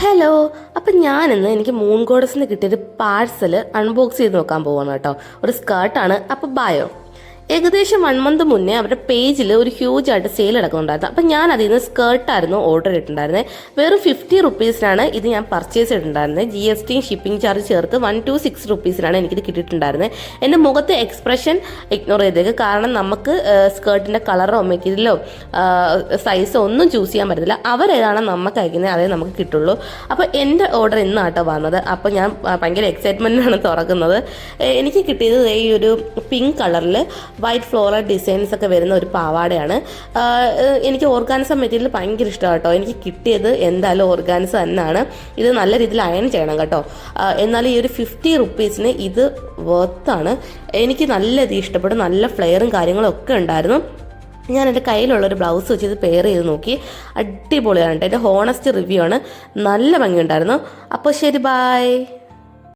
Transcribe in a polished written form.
Hello. അപ്പം ഞാനിന്ന് എനിക്ക് മൂൺ ഗോഡസിന് കിട്ടിയൊരു പാഴ്സൽ അൺബോക്സ് ചെയ്ത് നോക്കാൻ പോവാണ് കേട്ടോ. ഒരു സ്കേർട്ടാണ്. അപ്പോൾ ബയോ ഏകദേശം 1 മന്ത് മുന്നേ അവരുടെ പേജിൽ ഒരു ഹ്യൂജ് ആയിട്ട് സെയിൽ നടക്കുന്നുണ്ടായിരുന്നു. അപ്പം ഞാൻ അതിൽ നിന്ന് സ്കേർട്ടായിരുന്നു ഓർഡർ ചെയ്തിട്ടുണ്ടായിരുന്നത്. വെറും 50 റുപ്പീസിനാണ് ഇത് ഞാൻ പർച്ചേസ് ചെയ്തിട്ടുണ്ടായിരുന്നത്. GST ഷിപ്പിംഗ് ചാർജ് ചേർത്ത് 126 റുപ്പീസിനാണ് എനിക്കിത് കിട്ടിയിട്ടുണ്ടായിരുന്നത്. എൻ്റെ മുഖത്തെ എക്സ്പ്രഷൻ ഇഗ്നോർ ചെയ്തേക്ക്. കാരണം നമുക്ക് സ്കേർട്ടിൻ്റെ കളറോ മെറ്റീരിയലോ സൈസോ ഒന്നും ചൂസ് ചെയ്യാൻ പറ്റത്തില്ല. അവരേതാണ് നമുക്ക് അയക്കുന്നത് അതേ നമുക്ക് കിട്ടുള്ളൂ. അപ്പോൾ എൻ്റെ ഓർഡർ ഇന്നാട്ടോ വന്നത്. അപ്പോൾ ഞാൻ ഭയങ്കര എക്സൈറ്റ്മെൻറ്റിലാണ് തുറക്കുന്നത്. എനിക്ക് കിട്ടിയത് ഈ ഒരു പിങ്ക് കളറിൽ വൈറ്റ് ഫ്ലോറൽ ഡിസൈൻസ് ഒക്കെ വരുന്ന ഒരു പാവാടയാണ്. എനിക്ക് ഓർഗാൻസ മെറ്റീരിയൽ ഭയങ്കര ഇഷ്ടമാണ് കേട്ടോ. എനിക്ക് കിട്ടിയത് എന്തായാലും ഓർഗാൻസ തന്നെയാണ്. ഇത് നല്ല രീതിയിൽ അയൺ ചെയ്യണം കേട്ടോ. എന്നാൽ ഈ ഒരു 50 റുപ്പീസിന് ഇത് വർത്താണ്. എനിക്ക് നല്ല ഇത് ഇഷ്ടപ്പെട്ടു. നല്ല ഫ്ലെയറും കാര്യങ്ങളും ഒക്കെ ഉണ്ടായിരുന്നു. ഞാൻ എൻ്റെ കയ്യിലുള്ളൊരു ബ്ലൗസ് വെച്ച് ഇത് പെയർ ചെയ്ത് നോക്കി. അടിപൊളിയാണ് കേട്ടോ. എൻ്റെ ഹോണസ്റ്റ് റിവ്യൂ ആണ്. നല്ല ഭംഗിയുണ്ടായിരുന്നു. അപ്പോൾ ശരി, ബൈ.